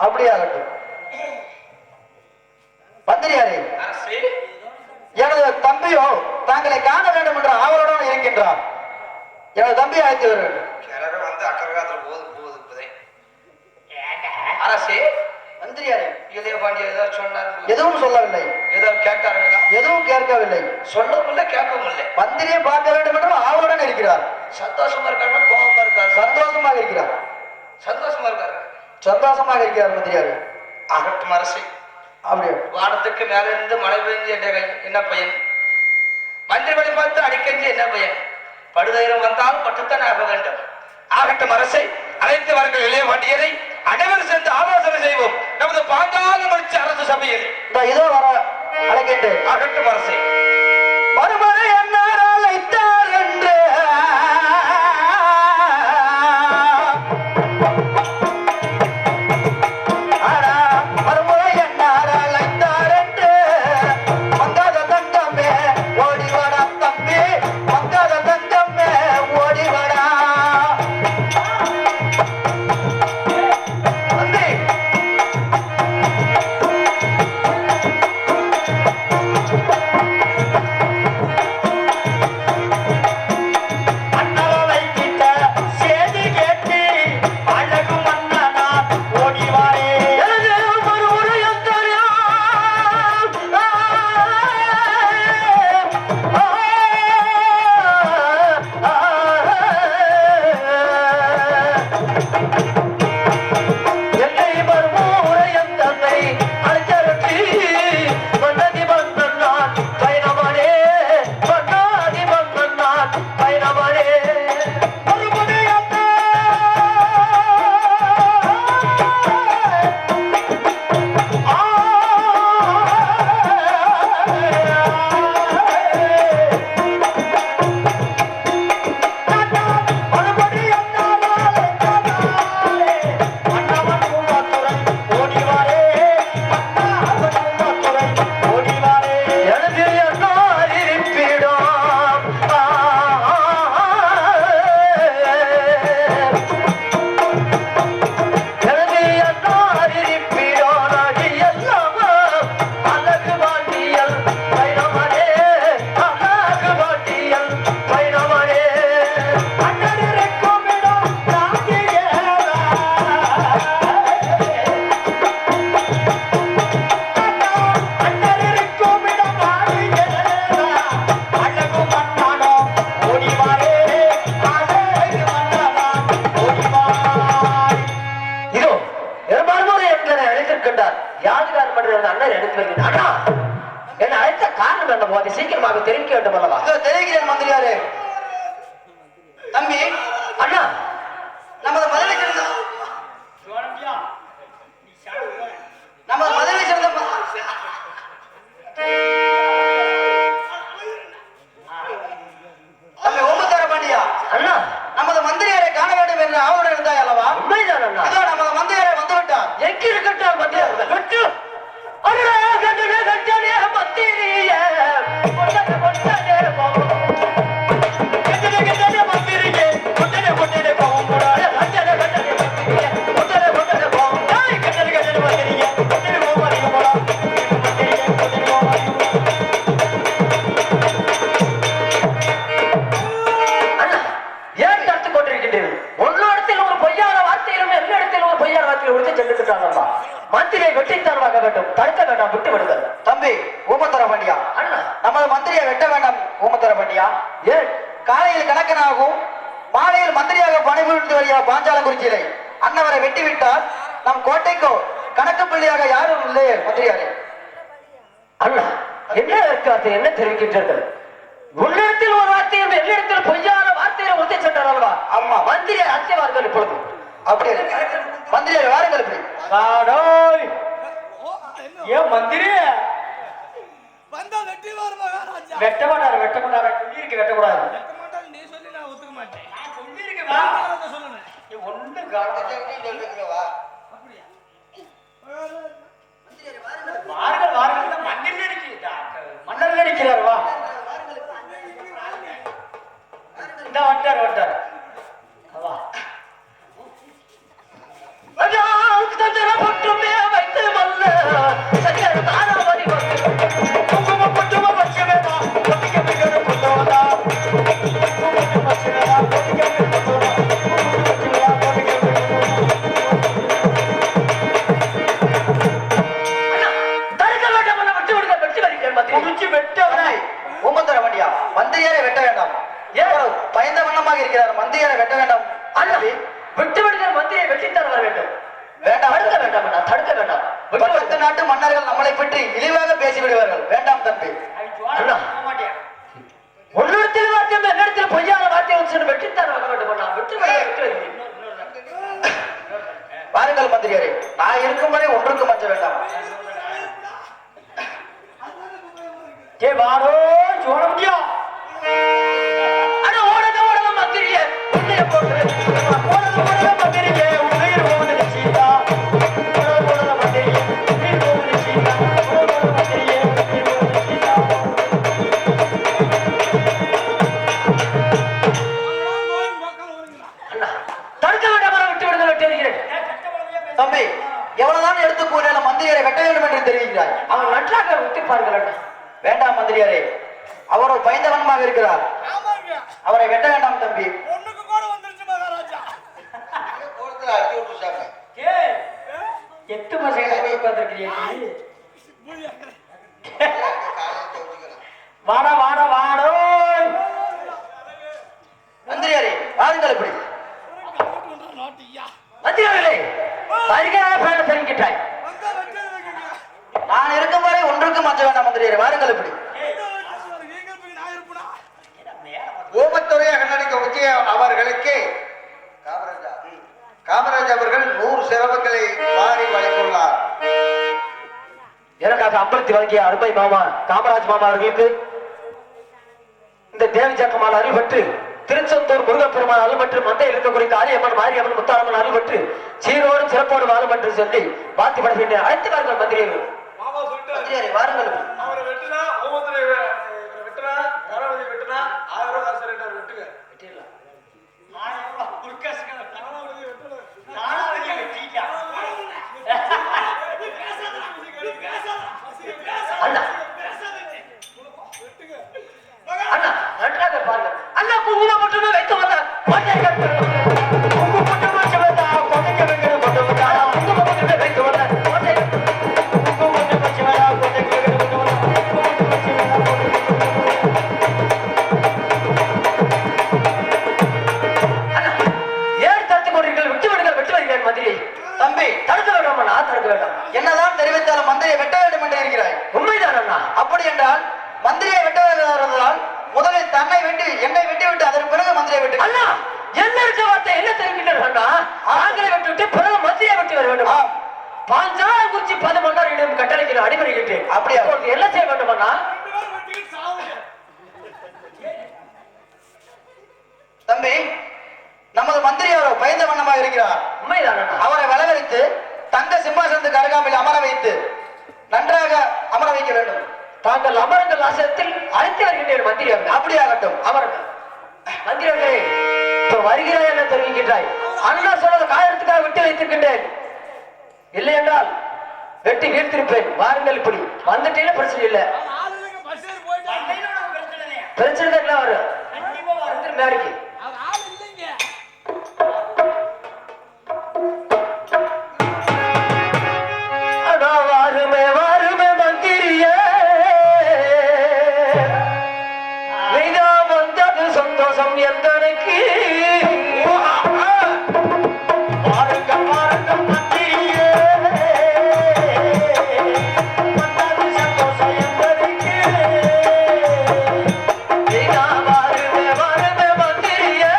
அப்படியாகட்டும். மந்திரியாரே, எனது தம்பியோ தாங்களை காண வேண்டும் என்ற ஆவலுடன் இருக்கின்றார். எனது தம்பி அழைத்து வர வேண்டும். வந்து அக்கரகாத்துல போகுது அரசே. மந்திரியாரே, இதே பாண்டி ஏதாவது சொன்னார்? எதுவும் சொல்லவில்லை. ஏதாவது கேட்டாருங்களா? எதுவும் கேட்கவில்லை. சொல்லவும் இல்லை, கேட்கவும் இல்லை. மந்திரியை பார்க்க வேண்டும் என்று ஆவலுடன் இருக்கிறார். சந்தோஷமா இருக்காரு, கோபமா இருக்காரு? சந்தோஷமாக இருக்கிறார். சந்தோஷமா இருக்காரு, சந்தோஷமாக இருக்கிறார் மந்திரியாரே. அகட்டும் அரசே. அப்படியே வானத்துக்கு மேல இருந்து மழை பெஞ்சு என்ன பையன்? மந்திரி படி பார்த்து அடிக்கஞ்சி என்ன பையன்? படுதயிரம் வந்தால் பட்டுத்தான் ஆக வேண்டும். ஆகட்டும் அரசை, அனைத்து வாருங்கள் இளைய பாண்டியரை. அனைவரும் சேர்ந்து ஆலோசனை செய்வோம் நமது பாஞ்சால முடிச்ச அரசு சபையில். இதோ வர அழைக்கின்றேன். ஆகட்டும் அரசை. மறுமுறை என்னார் அழைத்தார் என்று சீக்கிரமாக தெரிவிக்க வேண்டும் அல்லவா? தெரிவிக்கிறேன் மந்திரியாரே. தம்பி அண்ணா, நமது மதுரை சேர்ந்த தம்பி ஓம்புத்தார பாண்டியா, அண்ணா நமது மந்திரியாரை காண வேண்டும் என்று ஆவலுடன் இருந்தாய் அல்லவா? உண்மைதான் அண்ணா. அதோ நமது மந்திரியாரை வந்து விட்டார். எங்கே இருக்கட்டும் மந்திரியார் மந்திரியே மந்திரியை வெட்டித்தான் வாங்க வேண்டும், தடுக்க வேண்டாம், விட்டு விடுங்கள். தம்பி ஓமத்தர பாண்டியா, அண்ணா நமது மந்திரியை வெட்ட வேண்டாம். ஓமத்தர பாண்டியா, ஏன் காலையில் கணக்கனாகவும் மாலையில் மந்திரியாக பணிபுரிந்து வருகிற பாஞ்சாலங்குறிச்சியை அன்னவரை வெட்டிவிட்டால் நம் கோட்டைக்கோ கணக்கு பிள்ளையாக யாரும் இல்லையே மந்திரியாரே. அண்ணா என்ன இருக்காது, என்ன தெரிவிக்கின்றீர்கள்? உள்ளிடத்தில் ஒரு வார்த்தையும் என்னிடத்தில் பொய்யான வார்த்தையை ஒத்தி சென்றார் அல்லவா? ஆமா, மந்திரியை அச்சவார்கள் இப்பொழுது. அப்படி மந்திரியார் வாருங்கள். இப்படி ஏன் மந்திரி வந்தா வெட்டி வருவாங்க ராஜா. வெட்ட மாட்டாரு, வெட்ட மாட்டாரு, சொல்லியிருக்கு வெட்டக்கூடாது. வெட்ட மாட்டாரு நீ சொல்லி நான் ஒத்துக்க மாட்டேன். நான் சொல்லியிருக்கேன் சொல்லுங்க. நீ ஒண்ணு காரணம் அப்படியா? வாருங்கள் வாருங்கள், மண்ணில் இருக்கு மன்னர் இருக்கிறார். வா இந்த வட்டார் வட்டார் வா பொட்டுமே வைத்து மல்ல சரியர் தாராவரி வந்து குங்கும பொட்டும பச்சைவேதா பொட்டிக்க மிகழ கொண்டவதா குங்கும பச்சைவேதா பொட்டிக்க மிகழ கொண்டவதா தடுக்க வேண்டாம், விட்டு விடுங்க, வெட்டி வருகிறேன் மத்திய முடிச்சு வெட்டவனை. ஓமத்தர பாண்டியா, மந்திரியாரை வெட்ட வேண்டாம். ஏன் பயந்த வண்ணமாக இருக்கிறார்? மந்திரியாரை வெட்ட வேண்டாம். அல்லவே விட்டு விடுகிற மந்திரியை வெட்டித்தான் வர வேண்டும். வேண்டாம், தடுக்க வேண்டாம் அண்ணா, தடுக்க வேண்டாம். பக்கத்து நாட்டு மன்னர்கள் நம்மளை பற்றி இழிவாக பேசி விடுவார்கள். வேண்டாம் தம்பி. உள்ளிடத்தில் வார்த்தை என்னிடத்தில் பொய்யான வார்த்தை வெட்ட வேண்டாம் தம்பி. ஒண்ணுக்கு கூட வந்துருச்சு மகாராஜா. கோலத்துல அடிச்சு விட்டுச்சாங்க. ஏய், 8 மாசம் போய் உட்கார்ந்திருக்கிறியா நீ? புரியாங்க. காலையில தெரிஞ்சுக்கலாம். வாடா வாடா வாடோ. மந்திரியாரே வாருங்கள் இப்படி. நாட்டியா மந்திரியாரே, சரியான பேர தெரிஞ்சிட்டாய். வந்தா வெட்டி வைக்கங்க. நான் இருக்கும் வரை ஒன்றுக்கும் மாற்ற வேண்டாம் மந்திரியாரே, வாருங்கள் இப்படி. வந்தா வெட்டி சொல்லுங்க. நீங்க போய் நான் இருப்பேனா? ஊமத்துறை அகநடிக்க விஜய அவர்களுக்கு காமராஜ் அவர்கள் 100 சிறப்புகளை வாரி வழங்கியுள்ளார். எனக்காக அம்பலத்தி வழங்கிய அருமை மாமா காமராஜ் மாமா அவர்களுக்கு இந்த தேவி ஜக்கமான அருள் பெற்று திருச்செந்தூர் முருகப்பெருமான் அருள் பெற்று மந்தையில் இருக்கக்கூடிய காளியம்மன் மாரியம்மன் முத்தாரம்மன் அருள் பெற்று சீரோடு சிறப்போடு வாழும் என்று சொல்லி வாத்தி படுகின்ற அழைத்து வாருங்கள் மந்திரிகள். மாமா சொல்லிட்டு மந்திரியாரே வாருங்கள் இப்படி. அவரை வெட்டுனா ஒவ்வொருத்தரை வெட்டுனா தளபதி வெட்டுனா 1000 ரூபாய் காசு ரெண்டு வெட்டுங்க. வெட்டிடலாம். 1000 ரூபாய் குறுக்காசுங்க. தளபதி வெட்டுனா நானாவது வெட்டிட்டா. அண்ணா அண்ணா நன்றாக பாருங்கள். அண்ணா குங்குமம் மட்டுமே வைத்து வந்தார். கோட்டைகள் குங்குமம் மட்டுமே சிவந்தா கோட்டைகள் கொண்டு வந்தார். குங்குமம் மட்டுமே வைத்து வந்தார். கோட்டைகள் குங்குமம் மட்டுமே சிவந்தா கோட்டைகள் கொண்டு வந்தார். அண்ணா ஏன் தடுத்துக் கொண்டீர்கள்? விட்டு விடுங்கள், வெட்டு வருகிறேன் மந்திரி. தம்பி தடுக்க வேண்டாம் அண்ணா, தடுக்க வேண்டாம். என்னதான் தெரிவித்தாலும் மந்திரியை வெட்ட வேண்டும் என்று இருக்கிறாய். உண்மைதான் அண்ணா. அப்படி என்றால் மந்திரியை வெட்ட வேண்டாம். முதலில் தன்னை வெட்டி என்னை வெட்டி விட்டு அதற்கு பிறகு மந்திரியை வெட்டு. அண்ணா என்ன இருக்க வார்த்தை என்ன தெரிவிக்கின்றனர் அண்ணா? ஆண்களை வெட்டி விட்டு பிறகு மத்தியை வெட்டி வர வேண்டும். ஆம். பாஞ்சால் குறிச்சி 10 மன்னர் கட்டளைக்கு அடிபடுகின்றேன். அப்படியா? அப்பொழுது என்ன செய்ய வேண்டும் அண்ணா? வெட்டிட்டு சாவுங்க. தம்பி நமது மந்திரியாரோ பயந்த வண்ணமாக இருக்கிறார். உண்மைதான் அண்ணா. அவரை வளவரித்து தங்க சிம்மாசனத்துக்கு அருகாமையில் அமர வைத்து நன்றாக அமர வைக்க வேண்டும். தாங்கள் அமருங்கள் ஆசனத்தில் அழைத்து வருகின்றேன் மந்திரி அவர்கள். அப்படியாகட்டும். அமருங்கள் மந்திரி அவர்களே. இப்ப வருகிறாய் என்ன தெரிவிக்கின்றாய்? அண்ணா சொன்னது காயத்துக்காக விட்டு வைத்திருக்கின்றேன். இல்லை என்றால் வெட்டி வீழ்த்திருப்பேன். வாருங்கள் இப்படி வந்துட்டீங்க பிரச்சனை இல்லை. ஆளுங்க பஸ் ஏறி போயிட்டாங்க. பிரச்சனை தான் எல்லாம் வரும். வந்து மேடைக்கு அது ஆளு இல்லைங்க. அண்ணா வாருமே வாருமே மந்திரியே, நீதா வந்தது சந்தோஷம் எந்தனுக்கு. பாருங்க பாருங்க மந்திரியே, வந்தது சந்தோஷம் எந்தனுக்கு. நீதா வாருமே வாருமே மந்திரியே,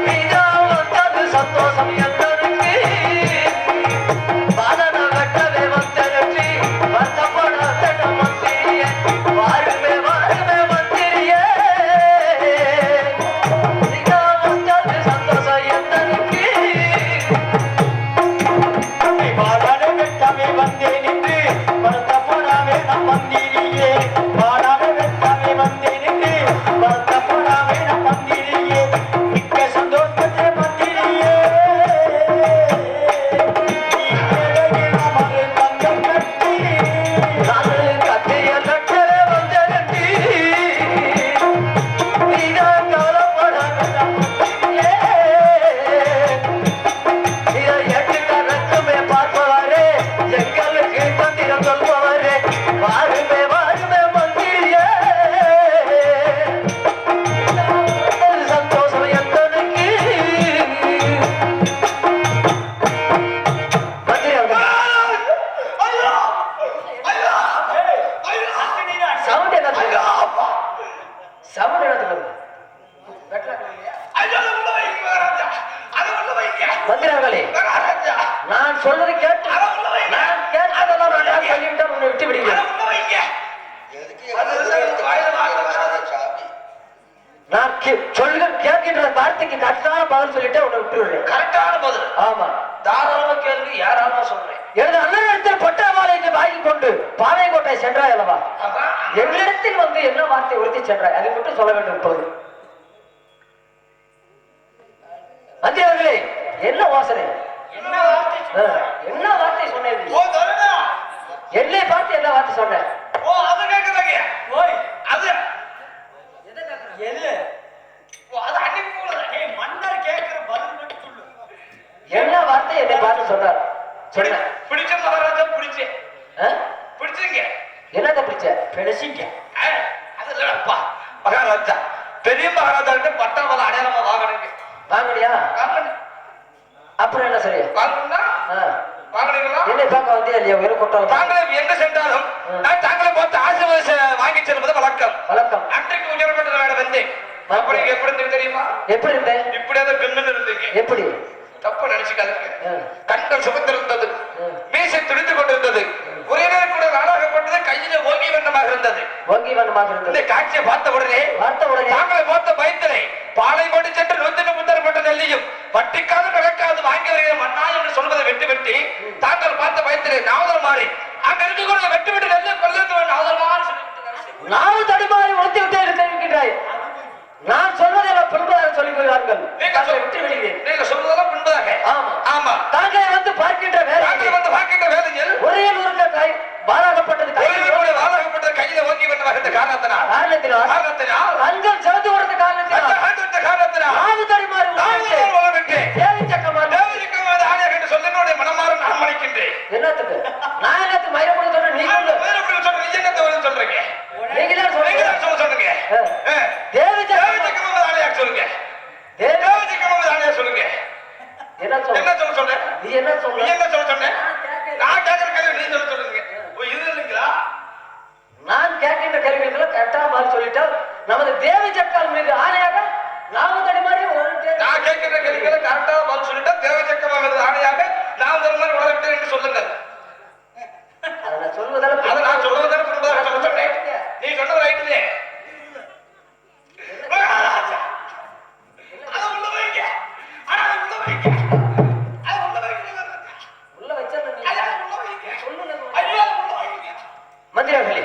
நீதா வந்தது சந்தோஷம் எந்தனுக்கு. பாதன வெட்டவே வந்தனற்றி வருத்தப்படாத மந்திரியே, வாருமே வாருமே மந்திரியே, நீதா வந்தது சந்தோஷம் எந்தனுக்கு. பாடாத வெட்டவே வந்தேன் என்று வருத்தப்படாமே நம் மந்திரியே, பாடாத வெட்டவே வந்தேன் என்று வருத்தப்படாமே நம் மந்திரியே, மிக்க சந்தோஷத்தை மந்திரியே. சந்தோஷம் எந்தனுக்கு சவுண்ட் என்ன சவுண்ட் என்ன மந்திரர்களே, நான் சொல்றது கேட்டு நான் கேட்டதெல்லாம் நன்றாக சொல்லிவிட்டால் உன்னை விட்டு விடுகிறேன். எதுக்கு வராத சாமி? நான் சொல்லுங்க கேட்கின்ற வார்த்தைக்கு கரெக்டான பதில் சொல்லிட்டு உன்னை விட்டு விடுறேன். கரெக்டான பதில். ஆமா, தாராளமா கேள்வி யாராமா சொல்றேன். எனது அண்ணனிடத்தில் பட்டாவாளையத்தை வாங்கிக் கொண்டு பாளையங்கோட்டை சென்றாய் அல்லவா? அதான் எங்களிடத்தில் வந்து என்ன வார்த்தை உறுதி சென்றாய் அதை மட்டும் சொல்ல வேண்டும். இப்பொழுது மந்திரர்களே, என்ன வாசனை என்ன வார்த்தை சொன்னேன்? ஓ தருணா. என்னை பார்த்து என்ன வார்த்தை சொன்னேன்? ஓ அது கேக்குறாங்க. ஓய் அது எதை கேட்கிறேன்? எது அது அன்னைக்கு போல ஏய் மன்னர் கேக்குற பதில் மட்டும் சொல்லு என்ன வார்த்தை என்னை பார்த்து சொன்னார் சொன்ன பிடிச்ச மகாராஜா பிடிச்சேன் ஆ? பிடிச்சிங்க என்னத்த பிடிச்ச பெருசிங்க அது இல்லப்பா மகாராஜா பெரிய மகாராஜா பட்டாவல அடையாளமா வாங்கணுங்க வாங்கலையா அப்புறம் என்ன சரியா வாங்கணும்னா வாங்குறீங்களா என்னை பார்க்க வந்தியா இல்லையா ஒரு கொட்டாலும் தாங்களே எங்க சென்றாலும் நான் தாங்களே பார்த்து ஆசீர்வாதம் வாங்கி செல்வது வழக்கம் வழக்கம் அன்றைக்கு உயர்மட்ட வேலை வந்தேன் அப்புறம் நீங்க எப்படி இருந்தீங்க தெரியுமா எப்படி இருந்தேன் இப்படியாவது பின்னு இருந்தீங்க எப்படி தப்பு நினைச்சுக்காதீங்க ஆ. கண்கள் சுமந்திருந்தது ஆ. மீசை துடித்து கொண்டிருந்தது ஒரே நேரம் கூட நாளாகப்பட்டது கையில ஓங்கி வண்ணமாக இருந்தது வங்கி வண்ணமாக இந்த இருந்தது காட்சியை பார்த்த உடனே பார்த்த உடனே தாங்களை பார்த்த பயத்திலே பாலை போட்டு சென்று 130 நெல்லியும் பட்டிக்காது கிடக்காது வாங்கி வருகிற மண்ணா என்று சொல்வதை வெட்டி வெட்டி தாங்கள் பார்த்த பயத்திலே நாவதல் மாறி அங்க இருக்கக்கூடிய வெட்டி விட்டு நெல்லை கொல்லத்து நாவதல் மாறி நானும் தடுமாறி ஒத்தி விட்டே இருக்கின்றாய் நான் சொல்வதை எல்லாம் பின்பதாக சொல்லிக் கொள்வார்கள் விட்டு விடுகிறேன் நீங்க சொல்வதெல்லாம் பின்பதாக ஆமா ஆமா தாங்களை வந்து பார்க்கின்ற வேலை தாங்கள் வந்து பார்க்கின்ற வேலையில் ஒரே உருண்ட காய் பாராகப்பட்டது ஒருவருடைய வாழகப்பட்ட கையில ஓங்கி வண்ணமாக இருந்த காரணத்தினால் காரணத்தினால் கண்கள் சிவந்து கொடுத்த காரணத்தினால் நாவு தடுமாறி தேவி சக்கமான் என்னத்துக்கு நான் என்னத்துக்கு மயிரப்பட சொல்றேன் நீங்க நீங்களே சொல்றீங்க தேவி சக்கமான் தேவி என்ன சொல்ற நீ என்ன சொல்ற நான் கேட்கின்ற கேள்விகளை கரெக்டா மாதிரி சொல்லிட்டால் நமது தேவி சக்கால் மீது ஆணையாக நாவு தடுமாறி ஒரு நான் கேட்கிற கேள்விகளை கரெக்டா பதில் சொல்லிட்டா தேவச்சக்கமாக ஆணையாக நான் ஒரு மாதிரி உலகட்டேன் என்று சொல்லுங்கள் அதை நான் சொல்வதால அதை நான் சொல்வதால பின்பதாக சொல்ல சொன்னேன் நீ சொன்னது ரைட்டுதே உள்ள வச்சா மந்திரவெளி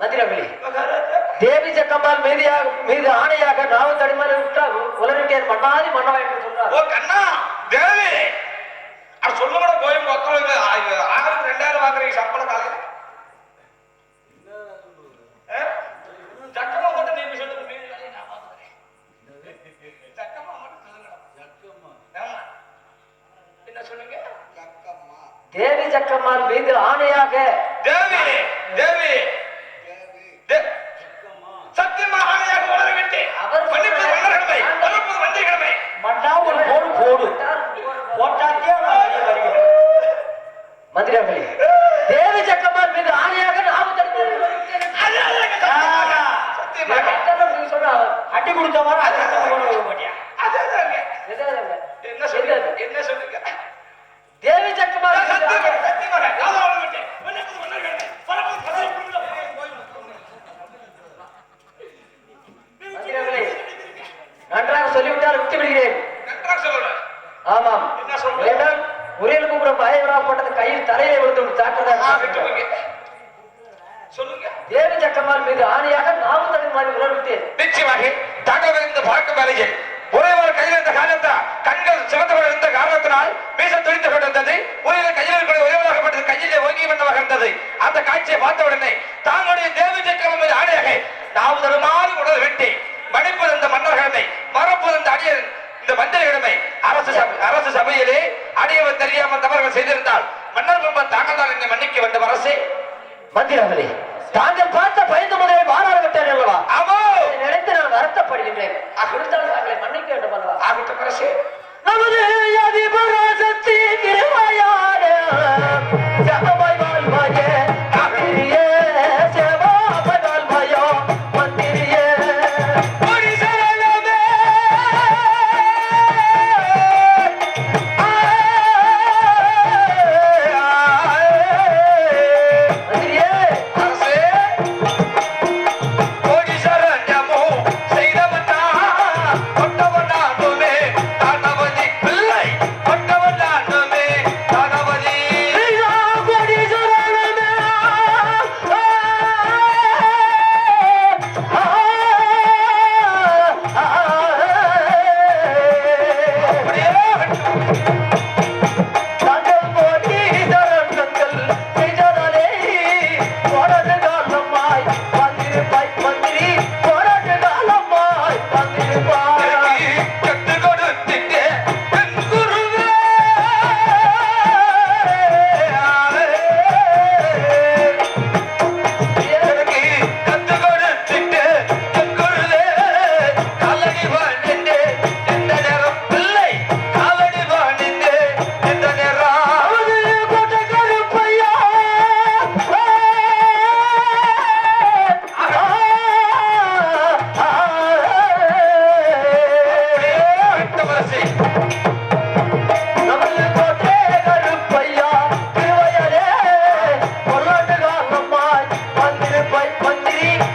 மந்திரவெளி தேவி சக்கம்மாள் மீது ஆணையாக நாவு தடுமாறி விட்டால் உலகிட்டேன் மண்ணாதி மன்னவா என்று சொன்னார் ஓ கண்ணா தேவி அது சொல்ல கூட போய் மக்களுக்கு 2000 வாங்குறீங்க சம்பளம் காலையில் சக்கமா மட்டும் நீங்க சொல்லுங்க மீதி வேலையை நான் பார்த்துக்கிறேன் சக்கமா மட்டும் சொல்லுங்க ஆமா என்ன சொன்னீங்க தேவி சக்கம்மாள் மீது ஆணையாக தேவி தேவி சத்தியமா ஆணையாக உலகிட்டேன் அவர் மன்னிப்பது மன்னர்களை மறுப்பது வந்திகளை மண்ணா ஒரு போடு போடு போட்டாக்கே மந்திரவெளி தேவி சக்கம்மாள் மீது ஆணையாக நாவு தடுமாறி சொன்னா அட்டி கொடுத்த மாதிரி அது மாட்டியா என்ன சொல்லுங்க என்ன சொல்லுங்க தேவி சக்கம்மாள் சத்தியமாக நான் உலகிட்டேன் மன்னிப்பது மன்னர்களை மந்திரவெளி நன்றாக சொல்லிவிட்டால் விட்டு விடுகிறேன் நன்றாக சொல்லுறேன் ஆமாம் என்ன சொல்றேன் ஏனால் உரையில் கூப்பிட பயவிடப்பட்டது கையில் தலையிலே விழுந்து விட்டு தாக்குதல் போங்க சொல்லுங்க தேவி சக்கம்மாள் மீது ஆணையாக நாவு தடுமாறி உணர்விட்டேன் நிச்சயமாக தாங்கள் இந்த பார்க்கும் வேலையில் ஒரே ஒரு கையில் இருந்த காரணத்தா கண்கள் சிவந்து இருந்த காரணத்தினால் மீச துடித்து கொண்டிருந்தது ஒரே கையில் இருக்கிற ஒரேவராகப்பட்டது கையிலே ஓங்கி வந்தமாக இருந்தது அந்த காட்சியை பார்த்த உடனே தாங்களுடைய தேவி சக்கரம் மீது ஆணையாக நாவு தடுமாறி உடல் வெட்டி மணிப்பது இந்த மன்னர்களை மறப்பது இந்த அடியர் இந்த மந்திரிகளிடமே அரசு சபையிலே அடியவர் தெரியாமல் தவறுகள் செய்திருந்தால் மன்னர் முன்பு தாங்கள் தான் என்னை மன்னிக்க வேண்டும் அரசே மந்திரவெளி தாங்கள் பார்த்த பயந்து முதலே வாராட விட்டார் அல்லவா ஆமோ இதை நினைத்து நான் வருத்தப்படுகின்றேன் இருந்தாலும் தாங்களை மன்னிக்க வேண்டும் அல்லவா ஆகட்டும் அரசே நமது அதிபராசக்தி திருவாயார ஜபமாய் வாழ்வாயே மந்திரியே சேவாமாய் வாழ்வாயோ மந்திரியே ஒரு சரணமே மந்திரியே அரசே கோடி சரணமோ செய்தவனா கொட்டவனானுமே தானவதி பிள்ளை கொட்டவனானுமே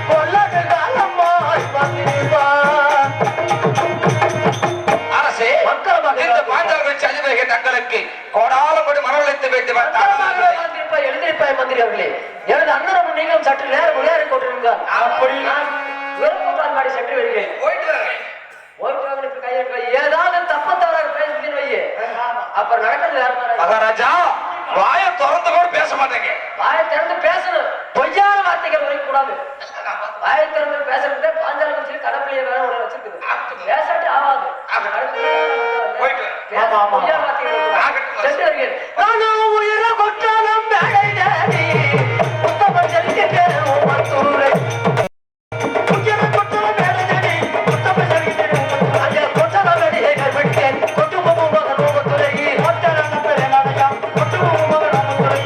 கொல்லது காலம்மா பங்கிப்பா அரசே மக்கள் மகன் இந்த பாஞ்சால் குறிச்சி அதிபதிக தங்களுக்கு கோடாலம் கொண்டு மனவழைத்து வேண்டும் எழுந்திருப்பாய் மந்திரி அவர்களே எனது அண்ணனும் நீங்களும் சற்று நேரம் விளையாடி கொண்டிருந்தால் அப்படி நான் விருப்பத்தால் மாடி சென்று வருகிறேன் போயிட்டு வரேன் ஓய்வு கையை ஏதாவது தப்பத்தவராக பேசுகிறேன் வையே அப்புறம் நடக்கிறது யார் மகாராஜா வாய திறந்து கூட பேச மாட்டேங்க வாயை திறந்து பேசணும் பொய்யான வார்த்தைகள் உரைக்க கூடாது வாயை திறந்து பேசுறதே பாஞ்சால குறிச்சி கடப்பிலேயே வேற ஒரு வச்சிருக்குது பேசாட்டி ஆகாது போயிட்டு பொய்யான வார்த்தைகள் சென்று வருகிறேன் நானும் உயிர கொட்டாலும் மேடை தேடி புத்தகம் செலுத்திட்டேன் மத்தூரை உயிர கொட்டாலும் மேடை தேடி புத்தகம் செலுத்திட்டேன் அந்த கொட்டாலும் மேடையை கைப்பற்றேன் கொட்டு போகும்போது நோமத்துறை கொட்டாலும் நம்பர் என்னடையா கொட்டு போகும்போது நோமத்துறை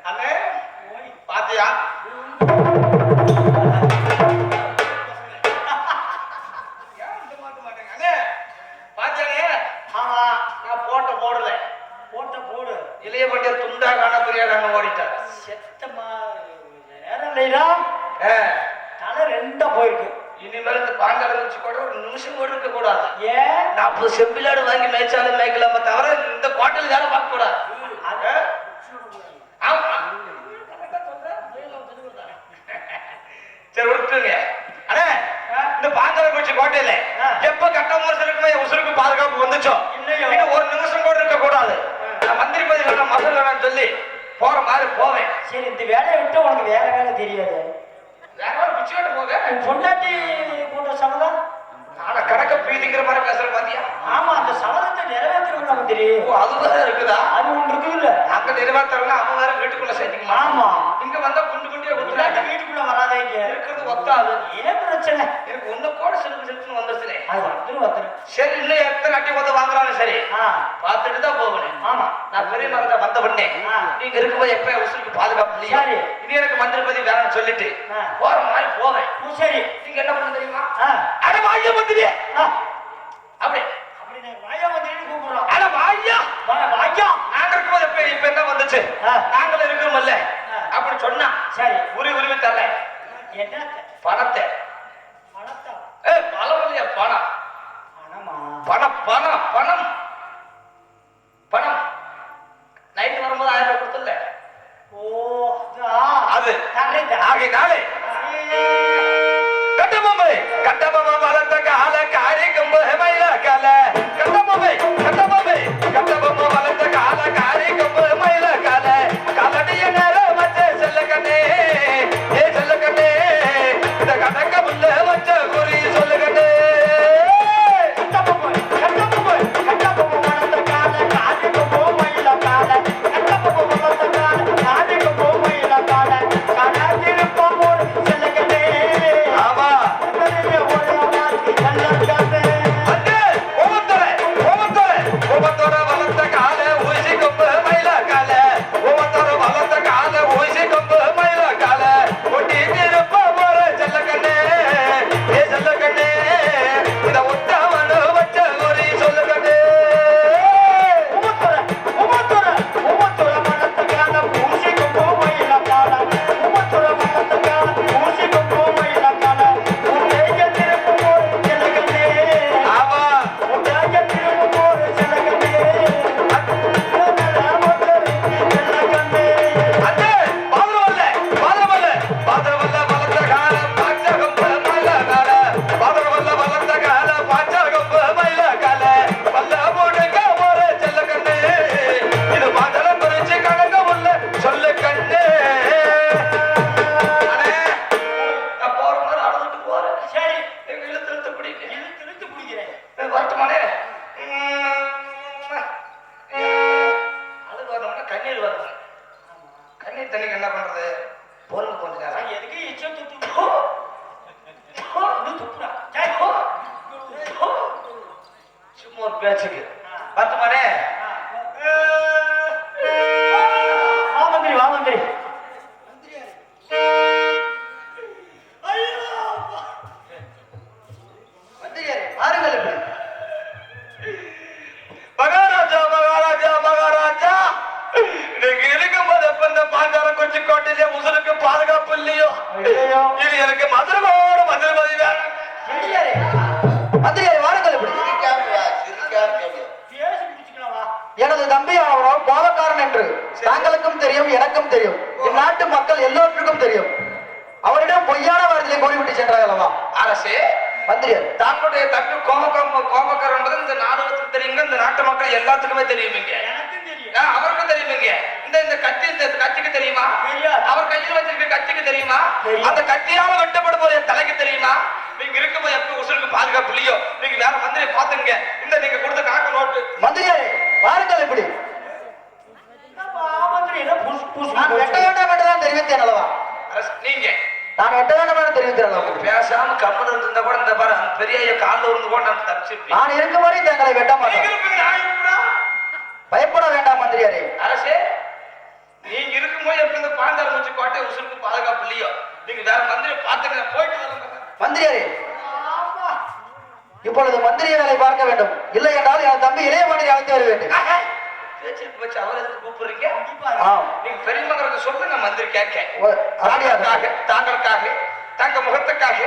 அண்ணே பாத்தியா ஆமா நான் போடல போடு இளைய பண்டிய துண்டா காண புரியாதாங்க ஓடிட்டார் செத்தமா நேரம் இல்லையா தலை ரெண்டா போயிருக்கு இனிமேல் இந்த பாஞ்சால வச்சு கூட ஒரு நிமிஷம் கூட இருக்க கூடாது ஏன் 40 செம்பிலாடு வாங்கி மேய்ச்சாலும் மேய்க்கலாம தவிர இந்த கோட்டையில் வேலை பார்க்க கூடாது ஆமா. சரி விட்டுருங்க அண்ணே இந்த பாஞ்சால குச்சி கோட்டையில எப்ப கட்டமோ இருக்குமே உசுருக்கு பாதுகாப்பு வந்துச்சோ இல்லையோ. இன்னும் ஒரு நிமிஷம் கூட இருக்க கூடாது நான் மந்திரி பதி வேணா மசல் வேணாம்னு சொல்லி போற மாதிரி போவேன் சரி இந்த வேலையை விட்டு உனக்கு வேற வேலை தெரியாது வேற ஒரு குச்சி கட்ட போக உன் பொண்டாட்டி போன்ற சபதம் ஆனா கணக்க பீதிக்கிற மாதிரி பேசுற பாத்தியா ஆமா அந்த சபதத்தை நிறைவேற்றணும் மந்திரி ஓ அது வேற இருக்குதா அது ஒன்று இருக்குது இல்ல அங்க நிறைவேற்றவங்க அவன் வேற வீட்டுக்குள்ள சேர்த்துக்குமா ஆமா இங்க வந்தா குண்டு குண்டியா பொண்டாட்டி குத்துறாங்க வீட்டுக்குள்ள வராதீங்க இருக்கிறது ஒத்தாது ஏன் பிரச்சனை எனக்கு ஒண்ணு கூட சிலுக்கு சிலுக்குன்னு வந்துருச்சுனே அது வந்துரும் சரி இன்னும் எத்தனை அட்டி வந்து வாங்குறாலும் சரி பார்த்துட்டு தான் போகணும் ஆமா நான் பெரிய மரத்தை வந்த உடனே நீங்க இருக்கும்போது எப்ப உசுருக்கு பாதுகாப்பு இல்லையா சரி. இது எனக்கு மந்திரபதி வேணும்னு சொல்லிட்டு ஆ. போற மாதிரி போவேன் சரி நீங்க என்ன பண்ண தெரியுமா ஆ. அட வாய்யா மந்திரியே அப்படி அப்படி நான் வாயா மந்திரின்னு கூப்பிடுறோம் அட வாய்யா வாயா நாங்க இருக்கும்போது இப்ப என்ன வந்துச்சு ஆ. நாங்களும் இருக்கிறோம்ல ஆ. அப்படி சொன்னா சரி உருவி தரல என்ன பணத்தை பணத்தை பணம் இல்லையா பணம் பணமா பணம் பணம் பணம் பணம் நைட் வரும்போது 1000 ரூபாய் கொடுத்துல ஓ அது கரெக்ட் ஆகையினாலே கட்டபொம்மை கட்டபொம்மை வளர்த்த கால காரி கம்பு மயில கால கட்டபொம்மை கட்டபொம்மை கட்டபொம்மை வளர்த்த கால காரி கம்பு மயில கால காலடிய நேரம் வச்ச செல்ல கண்ணே ஏ செல்ல கண்ணே இந்த கணக்க புள்ள வச்ச குறி சொல்லு கண்ணே கட்டபொம்மை இல்லையோ இது எனக்கு மதுரமோடு மதுரமதி வேணும். மந்திரியாரே வாருங்கள் இப்படி. பேசி முடிச்சுக்கலாம் வா. எனது தம்பி அவரோ கோபக்காரன் என்று தாங்களுக்கும் தெரியும், எனக்கும் தெரியும், இந்நாட்டு மக்கள் எல்லோருக்கும் தெரியும். அவரிடம் பொய்யான வார்த்தையை கூறிவிட்டு சென்றார் அல்லவா அரசே, மந்திரியார்? தாங்களுடைய தம்பி கோபக்காரர் என்பது இந்த நாடகத்துக்கு தெரியுங்க, இந்த நாட்டு மக்கள் எல்லாத்துக்குமே தெரியுமீங்க. எனக்கும் தெரியும். அவருக்கும் தெரியுமீங்க. இந்த கத்திக்கு தெரியுமா? தெரியாது. அவர் கையில் வச்சிருக்க கத்திக்கு தெரியுமா? தெரியும். அந்த கத்தியால வெட்டப்படும்போது என் தலைக்கு தெரியுமா? நீங்க இருக்கும்போது எப்படி உசுருக்கு பாதுகாப்பு இல்லையோ நீங்க வேற மந்திரியை பாத்துங்க. இந்த நீங்க கொடுத்த காக்க நோட்டு. மந்திரியாரே வாருங்கள் இப்படி. என்னப்பா, மந்திரி என்ன புசு புசு நான் வெட்ட வேண்டாம் என்று தான் தெரிவித்தேன் அல்லவா? அரசு, நீங்க நான் வெட்ட வேண்டாம் என்று தெரிவித்தேன் அல்லவா? பேசாம கம்மன் இருந்தா கூட இந்த பாரு அந்த பெரிய ஐயா காலில் விழுந்து கூட நான் தப்பிச்சிருப்பேன். நான் இருக்கும் வரை தங்களை வெட்ட நீங்க மாட்டேன். இருப்பீங்க, நான் இருப்பேனா? பயப்பட வேண்டாம் மந்திரியாரே. அரசே, நீங்க இருக்கும்போது எப்படி இந்த பாண்டார் மூச்சு கோட்டை உசுருக்கு பாதுகாப்பு இல்லையோ நீங்க வேற மந்திரி பாத்துக்க. போயிட்டு வரேன். மந்திரியாரே இப்பொழுது மந்திரிய வேலை பார்க்க வேண்டும். இல்லை என்றால் என் தம்பி இளைய மந்திரி அழைத்து வர வேண்டும். பேச்சுக்கு வச்சு அவர் எதுக்கு கூப்பிடுறீங்க? ஆம். நீங்க பெரிய மகனுக்கு சொல்லுங்க, மந்திரி கேட்க. அப்படியா? தாங்களுக்காக தங்க முகத்துக்காக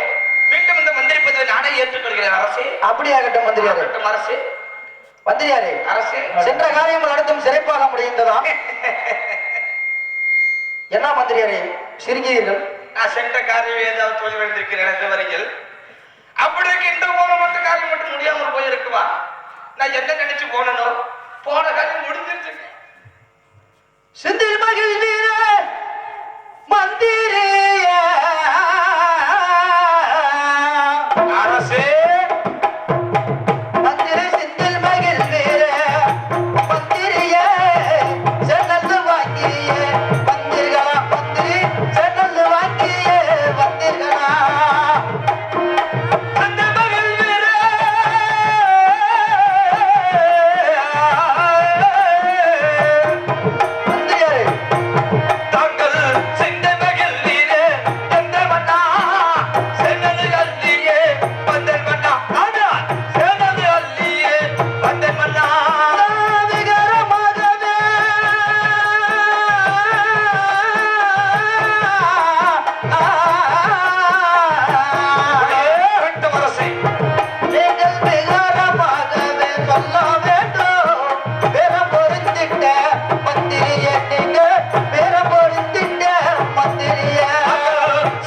மீண்டும் இந்த மந்திரி பதவியை நானே ஏற்றுக்கொள்கிறேன் அரசே. அப்படியாகட்டும் மந்திரியாரே. ஆகட்டும் அரசே. மந்திரியாரே அரசே, சென்ற காரியங்கள் அனைத்தும் சிறப்பாக முடிந்ததா? என்ன மந்திரியாரே சிரிக்கிறீர்கள்? நான் சென்ற காரியம் ஏதாவது தோல்வி அடைந்திருக்கிறேன் என்ற வரையில் அப்படி இருக்கு. இந்த போன மட்டும் காரியம் மட்டும் முடியாமல் போயிருக்குவா? நான் என்ன நினைச்சு போனனோ போன காரியம் முடிஞ்சிருச்சு. செந்தில் மகிழ்ந்தீர மந்திரிய அரசே, மந்திரி செந்தில் மகிழ்ந்தீர மந்திரிய சென்னல் வாங்கிய மந்திரிகளா, மந்திரி சென்னல் வாங்கிய மந்திரிகளா. மந்திரியாரே தாங்கள் சென்ற மகிழ் நீரே எந்த மன்னா சென்னது அள்ளியே வந்தன் மன்னா. ஆனால் சென்னது அள்ளியே வந்தன் மன்னா. விகரமாகவே வேண்டும் அரசே. நீங்கள் விகாரமாகவே சொல்ல வேண்டும். பெறம் பொருந்திட்ட மந்திரிய, நீங்க பெறம் பொருந்திட்ட மந்திரிய.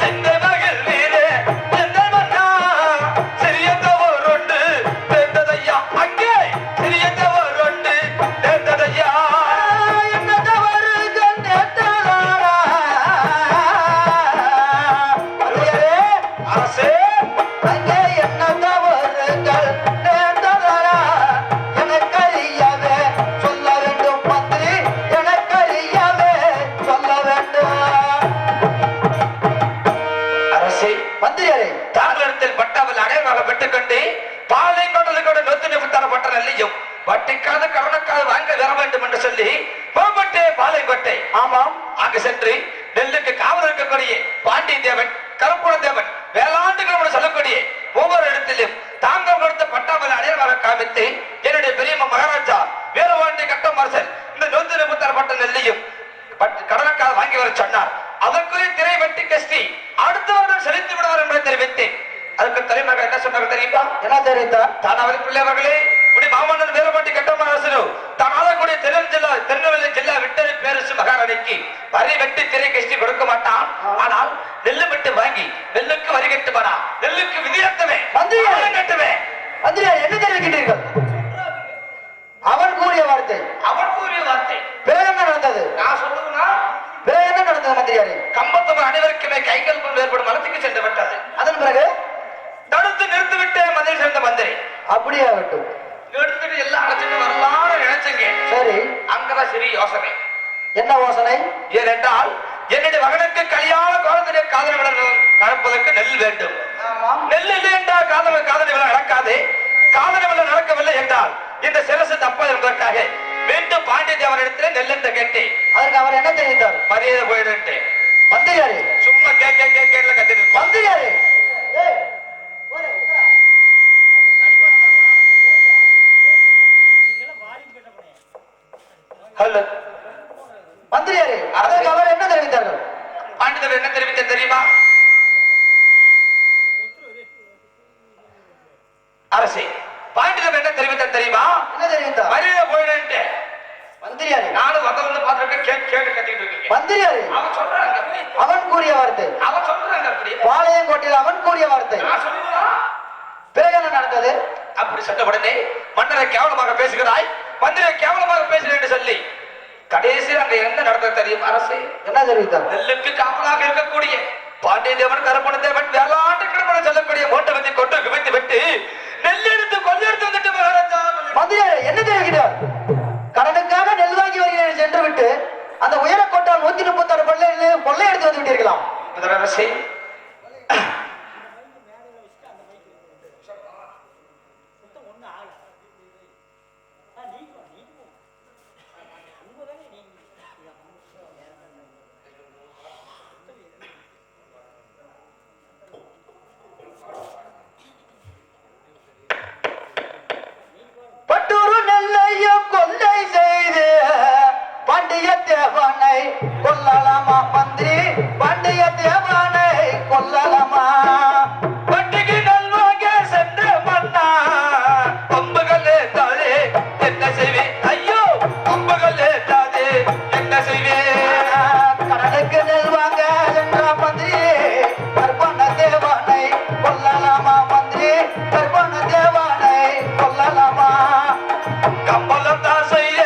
சென்ற மகிழ் நீரே எந்த மன்னா சிறியதோர் ஒன்று தேர்ந்ததையா. அங்கே சிறியதோர் ஒன்று தேர்ந்ததையா. என்ன தவறுகள் நேர்ந்ததாரா? மந்திரியாரே, அரசே, அங்கே என்ன தவறுகள் நேர்ந்ததாரா? எனக்கறியவே சொல்ல வேண்டும் மந்திரி, எனக்கறியவே சொல்ல வேண்டும். அரசே, மந்திரியாரே தாங்களிடத்தில் பட்டாவில் அடையாளமாக பெற்றுக்கொண்டு பாலை கொண்டது கூட நொத்து நிமித்தரப்பட்ட நல்லையும் வட்டிக்காத கருணக்காது வாங்க வர வேண்டும் என்று சொல்லி புறப்பட்டே பாலைக்கோட்டை. ஆமாம். அங்கு சென்று நெல்லுக்கு காவல் இருக்கக்கூடிய பாண்டிய தேவன், கருப்புண தேவன், வேளாண்டுகள் சொல்லக்கூடிய ஒவ்வொரு இடத்திலும் தாங்கள் கொடுத்த பட்டாவில் அடையாளமாக காமித்து என்னுடைய பெரியம்மா மகாராஜா வேலுவாண்டி கட்டம் அரசன் இந்த நொத்து நிமித்தரப்பட்ட நெல்லையும் கடனுக்காக வாங்கி வர சொன்னார். அதற்குரிய திரை வெட்டி கஷ்டி அடுத்த வருடம் செலுத்தி விடுவார் என்பதை தெரிவித்தேன். அதுக்கு தலைமகன் என்ன சொன்னார் தெரியுமா? என்ன தெரிவித்தார்? தானாவது பிள்ளைவர்களே, இப்படி மாமன்னன் வேலுவாண்டி கட்டமரசனோ தான் ஆளக்கூடிய திருநெல்வேலி ஜில்லா விட்டது பேரரசு மகாராணிக்கு வரி வெட்டி திரை கஷ்டி கொடுக்க மாட்டான். ஆனால் நெல்லு வெட்டு வாங்கி நெல்லுக்கு வரி கட்டுவானா, நெல்லுக்கு விதியேற்றவே மந்திரியாரே. கட்டுவே. மந்திரியார் என்ன தெரிவிக்கின்றீர்கள்? அவன் கூறிய வார்த்தை. அவன் கூறிய வார்த்தை பிறகு என்ன நடந்தது? நான் சொல்லுதுன்னா பிறகு என்ன நடந்தது மந்திரியாரே? கம்பத்தவர் அனைவருக்குமே கைகள் கொண்டு ஏற்படும் மலத்துக்கு சென்று விட்டது. அதன் பிறகு தடுத்து நிறுத்திவிட்டு மந்திரி சேர்ந்த மந்திரி அப்படியே ஆகட்டும். எடுத்துட்டு எல்லாம் அழைச்சிட்டு வரலாம்னு நினைச்சங்க. சரி, அங்கதான் சிறிய யோசனை. என்ன யோசனை? ஏனென்றால் என்னுடைய மகனுக்கு கல்யாண காலத்திலே காதல் விழா நடப்பதற்கு நெல் வேண்டும். நெல் இல்லை என்றால் காதல் விழா நடக்காது. காதல் விழா நடக்கவில்லை என்றால் இந்த சிரசு தப்பது என்பதற்காக மீண்டும் பாண்டிய தேவனிடத்தில் நெல் என்று கேட்டு அதற்கு அவர் என்ன தெரிவித்தார்? மரியாதை போயிட்டு மந்திரியாரே, சும்மா கேட்க கத்திட்டு மந்திரியாரே, ஹலோ மந்திரியாரே, அதற்கு அவர் என்ன தெரிவித்தார்கள்? பாண்டியவர் என்ன தெரிவித்த தெரியுமா? தெரிவித்தா? மரியாதை போயிடுன்ட்டு மந்திரியாரே, நானும் வந்தவங்க பார்த்துருக்கேன் கேட்டு கத்திட்டு இருக்கீங்க. மந்திரியாரே, அவன் சொல்றாங்க அப்படி, அவன் கூறிய வார்த்தை. அவன் சொல்றாங்க அப்படி, பாளையங்கோட்டையில் அவன் கூறிய வார்த்தை. நான் சொல்லுவேன். பிறகு என்ன நடந்தது? அப்படி சொன்ன உடனே மன்னரை கேவலமாக பேசுகிறாய், மந்திரியை கேவலமாக பேசுகிறேன் என்று சொல்லி கடைசியில் அங்க என்ன நடந்தது தெரியும்? அரசு என்ன தெரிவித்தார்? நெல்லுக்கு காவலாக இருக்கக்கூடிய பாண்டிய தேவன், கருப்பண தேவன், வேளாண்டு கிழமன சொல்லக்கூடிய மோட்டவத்தை கொண்டு குவித்து விட்டு நெல்லெடுத்து கொள்ளெடுத்து வந்துட்டு மகாராஜா. மந்திரியாரே, என்ன தெரிவிக்கிறார்? கடனுக்காக நெல் வாங்கி வருகிறேன் சென்று விட்டு அந்த உயரக்கோட்டால் 136 கொள்ளை எடுத்து வந்து விட்டீர்களாம். அரசே, பட்டூரு நெல்லையும் கொள்ளை செய்து பாண்டிய தேவனை கொல்லலாமா மந்திரி? பாண்டிய தேவனை கொல்லலாமா? பட்டிக்கு நல்வாக சென்ற மன்னா பம்புகள் ஏத்தாதே என்ன செய்வே? ஐயோ, பம்புகள் ஏத்தாதே என்ன செய்வே? கடலுக்கு நெல் வாங்க சென்ற மந்திரி கற்பன தேவனை கொல்லலாமா மந்திரி? கற்பன தேவனை கொல்லலாமா? கம்பளம் தான் செய்ய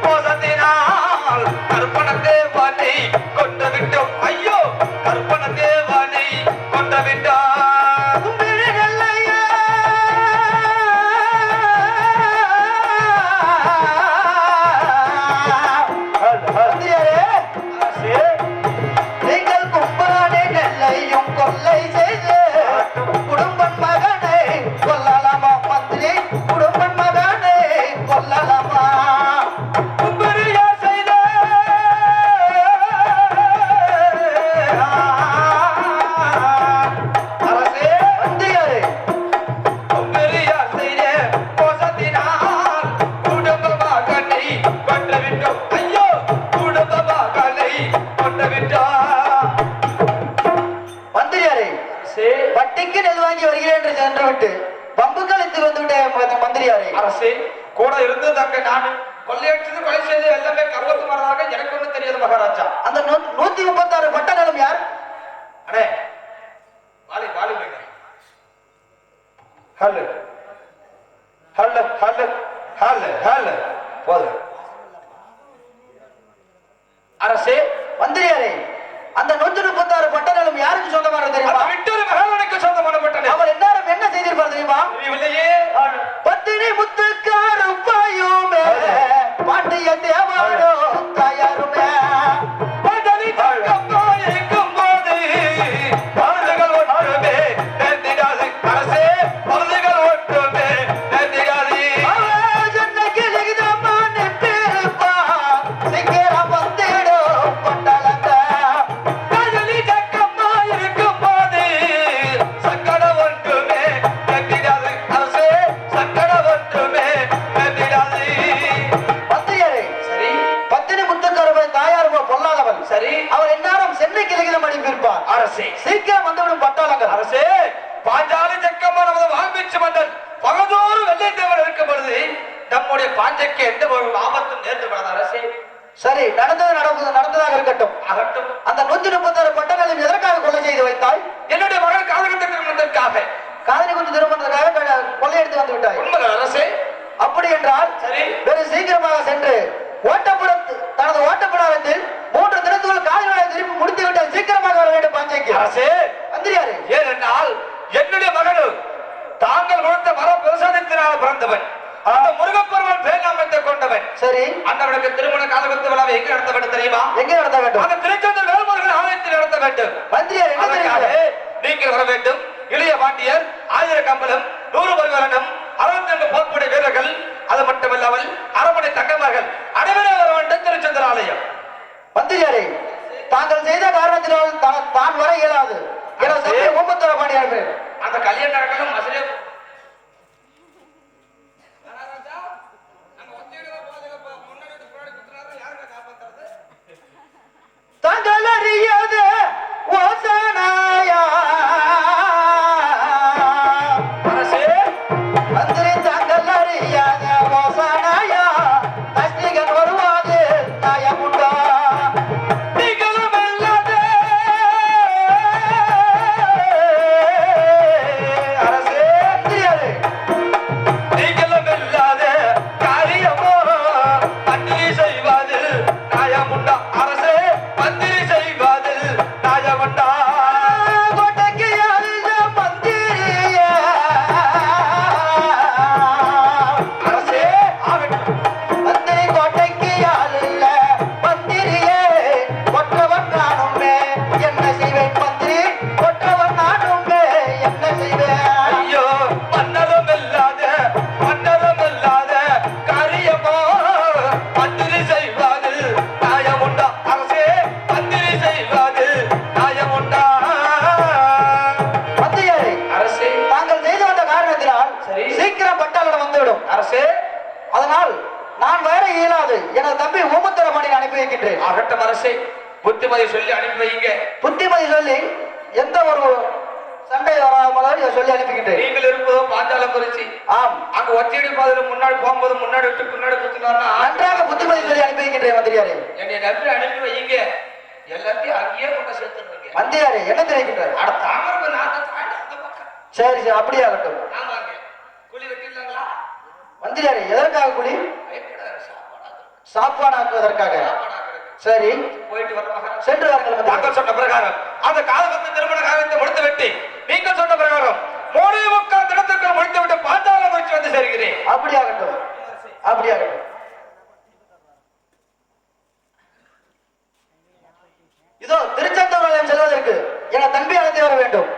மோசத்தினால் கற்பன தேவனை கொண்டு விட்டோம். ஐயோ, கற்பன தேவனை கொண்டு விட்டோம். கும்பிடு நெல்லையா, மந்திரியாரே, நீங்கள் கும்பானே நெல்லையும் கொள்ளை செய்து குடும்பன் மகனை கொல்லலாமா மந்திரி? குடும்பன் மகனை கொல்லலாமா? கும்பரியா செய்த அரசே, மந்திரியாரே, கும்பரியா செய்த மோசத்தினால் குடும்ப மகனை கொண்டு விட்டோம். ஐயோ, குடும்ப மகனை கொண்டு விட்டோம். மந்திரியாரே, வட்டிக்கு நெல் வாங்கி வருகிறேன் என்று சென்று விட்டு பம்புக்கள் இத்து வந்து விட்ட மந்திரியாரே, அரசே, கூட இருந்து தங்க நான் கொள்ளையடிச்சது கொலை செய்தது எல்லாமே கருவத்து மாறதாக எனக்கு ஒண்ணு தெரியாது மகாராஜா. அந்த 136 பட்டங்களும் யார்? அடே, வாலி வாலி வைங்க. Hello hello hello hello hello போது. அரசே, மந்திரியாரே, அந்த 136 பட்டங்களும் யாருக்கு சொந்தமானது அந்த தெரியுமா? விட்டொரு மகாராணிக்கு சொந்தமானப்பட்டது. அவர் எல்லாரும் என்ன செய்திருப்பார் தெரியுமா? தெரியவில்லையே. பத்தினி முத்துக்காரு பாயுமே பாண்டிய தேவாரோ தயாருமே. பதவி தங்கம்மா இருக்கும்போது பழுதுகள் ஒன்றுமே நேர்ந்திடாது. அரசே, பழுதுகள் ஒன்றுமே நேர்ந்திடாது. சென்னைக்கு லிகிதமான பேருப்பா சிங்கரம் வந்திடும் பட்டளங்க. பதவி தங்கம்மா இருக்கும்போது சக்கரம் ஒன்றுமே நேர்ந்திடாது. அரசே, சக்கரம் ஒன்றுமே நேர்ந்திடாது. மந்திரியாரே, சரி பத்தினி முத்துக்காரவை தாயார் பொல்லாதவன். சரி. அவர் எந்நேரம் சென்னைக்கு லிகிதம் அனுப்பியிருப்பார். அரசே, சீக்கிரம் வந்துவிடும் பட்டாளங்கள். அரசே, பாஞ்சாலி ஜக்கம்மா நமது வாழ்வீச்சு மன்னன் பகதூர் வெள்ளைத்தேவன் இருக்கும் பொழுது நம்முடைய பாஞ்சைக்கு எந்த ஒரு ஆபத்தும் நேர்ந்து விடாத. அரசே, சரி, நடந்ததாக இருக்கட்டும். ஆகட்டும். அந்த 136 பட்டங்களையும் எதற்காக கொலை செய்து வைத்தாய்? என்னுடைய மகள் காதலித்த திருமணத்திற்காக. காதலி குத்து திருமணத்துக்காக கொள்ளையடித்து வந்து விட்டாய். உண்மைகள் அரசே. அப்படி என்றால் சரி. வெறு சீக்கிரமாக சென்று தனது ஓட்டப்படாரத்தில் 3 தினத்துக்குள் காதலிகளை திருப்பி முடித்து விட்டால் சீக்கிரமாக வர வேண்டும் பாஞ்சைக்கு. அரசே, மந்திரியாரே, ஏனென்றால் என்னுடைய மகள் தாங்கள் கொடுத்த மர பிரசாதத்தினால் பிறந்தவன். அந்த முருகப்பெருமான் பேராமத்தை கொண்டவன். சரி, அந்தவனுக்கு திருமண காலகத்து விழாவை எங்க நடத்த வேண்டும் தெரியுமா? எங்கே நடத்த வேண்டும்? அந்த திருச்செந்தூர் வேல்முருகன் ஆலயத்தில் நடத்த வேண்டும். மந்திரியார், என்ன அதற்காக தெரிகிறது? நீங்கள் வர வேண்டும். இளைய பாண்டியர், 1000 கம்பளம், 100 பரிவாரணம், 62 போர்ப்படை வீரர்கள், அது மட்டுமல்லாமல் அரண்மனை தங்கமர்கள் அனைவரும் வர வேண்டும் திருச்செந்தூர் ஆலயம். மந்திரியாரே, தாங்கள் செய்த காரணத்தினால் தான் வர இயலாது. எனது தம்பி ஓம்பத்தோர பாண்டியார் அந்த கல்யாண நடக்கணும் மசிலே தாங்கள் அறியாது ஓசனாயா அரசே, மந்திரி, தாங்கள் அறியாத ஓசனாயா மந்திரி செய்வாது நியாயமுண்டா அரசே மந்திரி செய்வாது நியாயமுண்டா மந்திரியாரே, அரசே தாங்கள் செய்து வந்த காரணத்தினால் சரி. சீக்கிரம் பட்டாளம் வந்துவிடும். அரசே அதனால் நான் வர இயலாது. எனது தம்பி ஊமுத்திரமணி அனுப்பி வைக்கின்றேன். அகட்டம் அரசே புத்திமதி சொல்லி அனுப்பி வைங்க புத்திமதி சொல்லி எந்த ஒரு சண்டை வராமல் சொல்லி அனுப்புகின்றேன். நீங்கள் இருப்பதோ பாஞ்சாலம் குறிச்சி ஆம், அங்க ஒத்தியடி பாதையில முன்னாடி போகும்போது முன்னாடி விட்டு பின்னாடி குத்துனாருன்னா நன்றாக புத்திமதி சொல்லி அனுப்பி வைக்கின்றேன் மந்திரியாரே. என்னை நம்பி அனுப்பி வைங்க எல்லாத்தையும் அங்கேயே கொண்டு சேர்த்துருவீங்க மந்திரியாரே, என்ன தெரிவிக்கின்றார்? அட தாமரை நாட்டை தாண்டி அந்த பக்கம் சரி சரி, அப்படியே ஆகட்டும். ஆமாங்க குழி வெட்டிடலாங்களா மந்திரியாரே, எதற்காக குழி? பயப்படாத சாப்பாடு சாப்பாடாக்குவதற்காக. சரி, போயிட்டு வர மகன் சென்று வாருங்கள் மந்திரி. தாங்கள் சொன்ன பிரகாரம் அந்த காலத்து திருமண காலத்தை முடித்து விட்டு நீங்கள் சொன்ன பிரகாரம் 3 தினத்திற்குள் முடித்து விட்டு பாஞ்சாலம் குறிச்சி வந்து சேர்கிறேன். அப்படியாகட்டும், அப்படியாகட்டும். இதோ திருச்செந்தூர் ஆலயம் செல்வதற்கு என தம்பி அழைத்து வர வேண்டும்.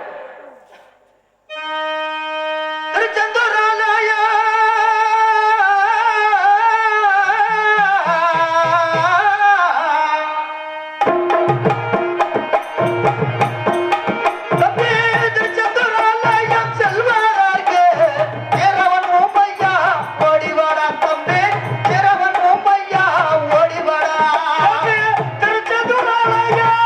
திருச்செந்தூர் ஆலயம் தம்பி, திருச்செந்தூர் ஆலயம் செல்வதற்கு இரவன் உமையா ஓடிவாடா தம்பி, இரவன் உமையா ஓடிவாடா. திருச்செந்தூர் ஆலயம்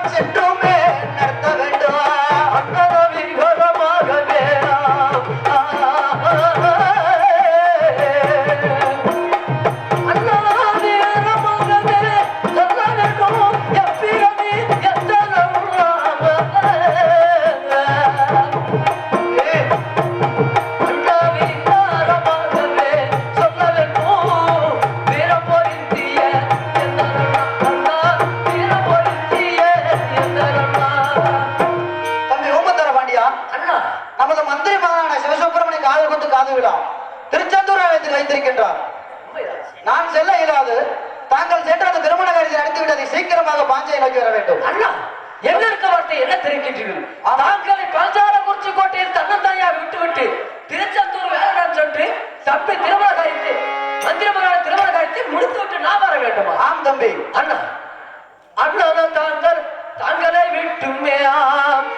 சென்று நான் செல்ல இயலாது. தாங்கள் சென்று அந்த திருமண காரியத்தை நடத்திவிட்டதை சீக்கிரமாக பாஞ்சையை நோக்கி வர வேண்டும். அண்ணா என்ன இருக்க வார்த்தை என்ன தெரிவிக்கின்றீர்கள்? தாங்களை பாஞ்சாலங்குறிச்சி கோட்டையில் தன்னந்தாயாக விட்டுவிட்டு திருச்செந்தூர் வேலைதான் சென்று தப்பி திருமண காரியத்தை மந்திர மகான திருமண காரியத்தை முடித்து விட்டு நான் வர வேண்டுமா? ஆம் தம்பி. அண்ணா அண்ணா தாங்களை விட்டுமே ஆம்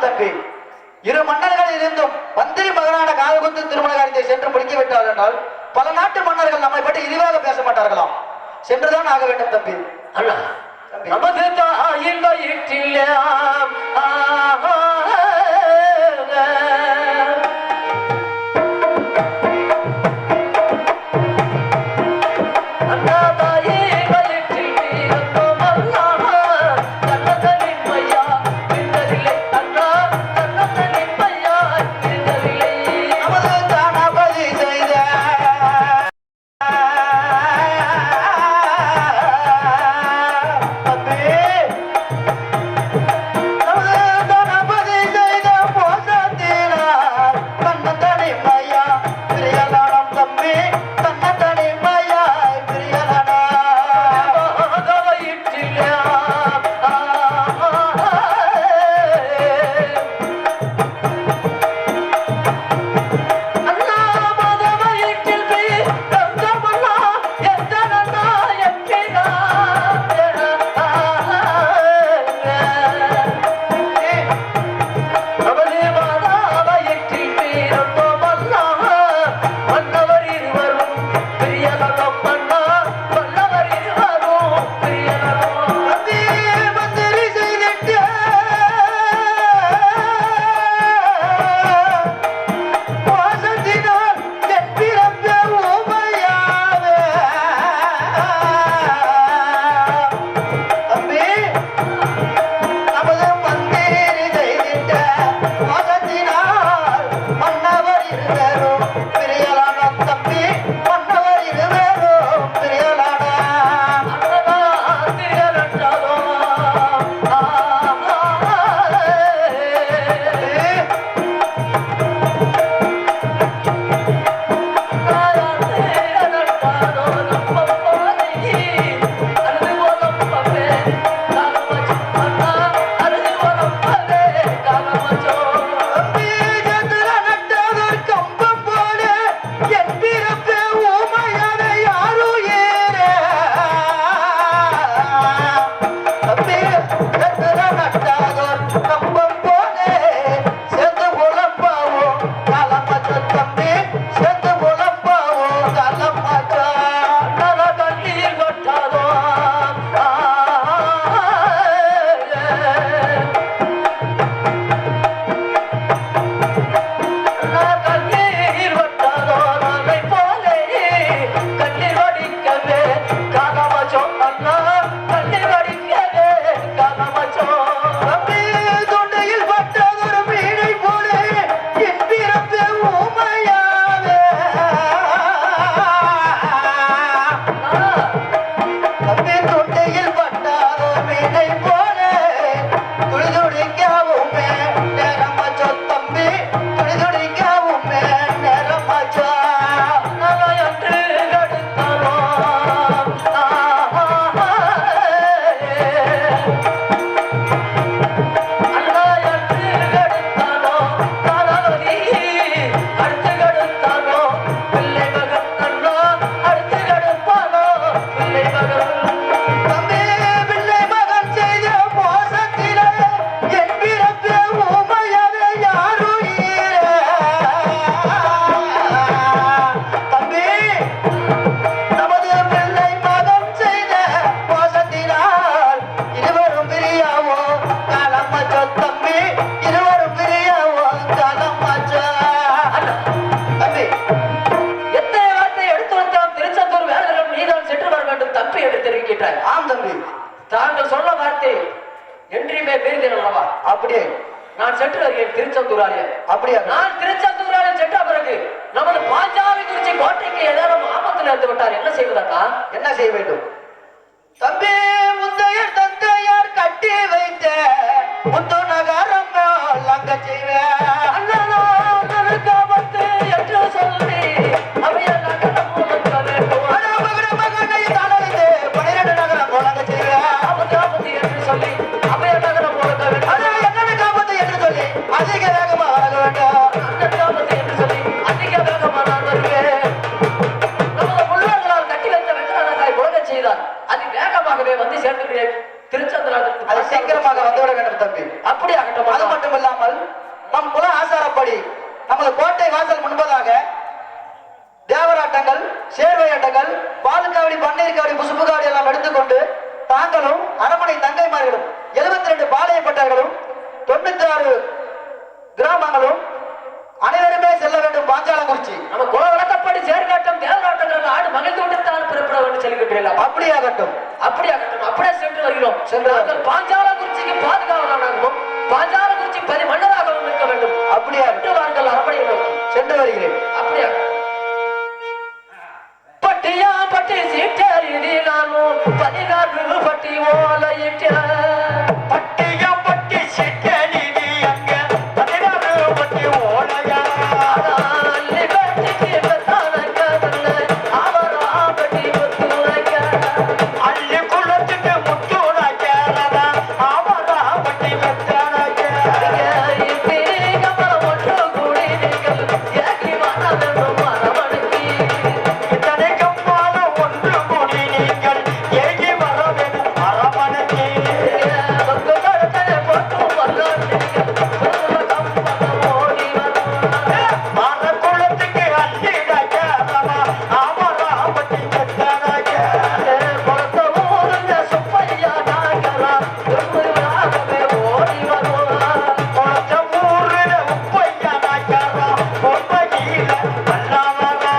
தம்பி. இரு மன்னர்கள் இருந்தும் மந்திரி மகனான காதகுந்து திருமண காரியத்தை சென்று முடிக்கிவிட்டார் என்றால் பல நாட்டு மன்னர்கள் நம்மை பற்றி இழிவாக பேச மாட்டார்களாம். சென்றுதான் ஆக வேண்டும் தம்பி. அண்ணா நமது தாயின் வயிற்றிலே தனபதி செய்த மோசத்தினால் தம்பி பிள்ளை மகன் செய்த மோசத்திலே என் பிறப்பு ஊமையவே யாரும் தம்பி நமது பிள்ளை மகன் செய்த மோசத்தினால் இருவரும் பிரியாவோ காலமச்சோ தம்பி இருவரும் பிரியாவோ காலமச்சோ தம்பி எத்தனை வார்த்தை எடுத்து வந்தால் திருச்செந்தூர் வேலைகளும் நீதான் சென்று வர வேண்டும் தம்பி என்று தெரிவிக்கின்றாய். ஆம் தம்பி தாங்கள் சொன்ன வார்த்தை என்றுமே பேருந்தேன் அல்லவா? அப்படியே நான் சென்று வருகிறேன் திருச்செந்தூராலே. அப்படியா நான் திருச்செந்தூராலே சென்ற பிறகு நமது பாஞ்சாவி குறிச்சி கோட்டைக்கு ஏதாவது ஆபத்தில் இருந்து விட்டார், என்ன செய்வதா? என்ன செய்ய வேண்டும் தம்பி முந்தையர் தந்தையார் கட்டி வைத்த முத்து நகரம் அங்க செய்வேன் அண்ணனோ உனக்கு ஆபத்து என்று சொல்லி அவைய நகரம் உனக்கு வேண்டும். மகனை தானளித்து 12 நகரம் போலங்க செய்வேன் ஆபத்து ஆபத்து என்று சொல்லி அவைய நகரம் உனக்கு வேண்டும். என்ன காப்பத்து என்று சொல்லி அதிக வேகமா வர வேண்டும் அண்ணன் ஆபத்து என்று சொல்லி அதிக வேகமாக நான் வருவேன். நமது முன்னோர்களால் கட்டி வைத்த வெங்கடானகாய் உலக செய்தார். அது வேகமாகவே வந்து சேர்ந்துகிறேன் திருச்செந்தூர். அது சீக்கிரமாக வந்துவிட வேண்டும் தம்பி அப்படி ஆகட்டும். அது மட்டும் இல்லாமல் நம் குல ஆசாரப்படி நமது கோட்டை வாசல் முன்பதாக தேவராட்டங்கள் சேர்வையாட்டங்கள் பாலுக்காவடி பன்னீர் காவடி புசுப்பு காவடி எல்லாம் எடுத்துக்கொண்டு தாங்களும் அரமனை தங்கைமார்களும் 72 பாளையப்பட்டவர்களும் 96 கிராமங்களும் அனைவருமே செல்ல வேண்டும் பாஞ்சாலங்குறிச்சி. நம்ம குல வழக்கப்படி சேர்காட்டம் தேவராட்டங்கள் ஆடு மகிழ்ந்து விட்டுத்தான் பிறப்பிட வேண்டும் செல்கின்றீர்கள். அப்படியாகட்டும் அப்படியாகட்டும். அப்படியே சென்று வருகிறோம். சென்று நாங்கள் பாஞ்சாலங்குறிச்சிக்கு பாதுகாவலனாகவும் பாஞ்சாலங்குறிச்சி 10 மன்னராகவும் இருக்க வேண்டும். அப்படியா சென்று வாருங்கள் அரண்மனையை நோக்கி. சென்று வருகிறேன் அப்படியா பட்டியா பட்டி சீட்டறிதி நானும் 14 பட்டி ஓலையிட்ட பட்டியா பட்டி சிட்டலிடி அங்க 16 பட்டி ஓலையா அள்ளி பட்டிக்கு பெத்தானக்க தன்னை அவரா பட்டி பெத்துரைக்க அள்ளி குளத்துக்கு முத்துரைக்கிறதா அவரா பட்டி வெத்தனைக்க இத்தனை கம்மால ஒன்று கூடி நீங்கள் ஏகி வர வேண்டும் அரவணைக்கு மரக்குளத்துக்கு அள்ளிடக்கிறதா அவரா பட்டி வெத்தனைக்க குளத்த ஊருல உப்பையா நாய்க்கிறா பொன்மையில வல்லவரா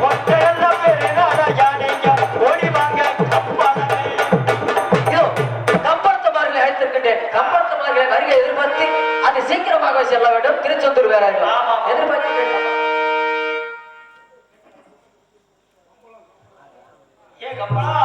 ஒத்தையெல்லாம் பெருநாடா யானைங்க ஓடி வாங்க கம்பாலமே எதிர்பார்த்து அது சீக்கிரமாக செல்ல வேண்டும் திருச்செந்தூர் வேற எதிர்பார்த்து ஏ கம்பளா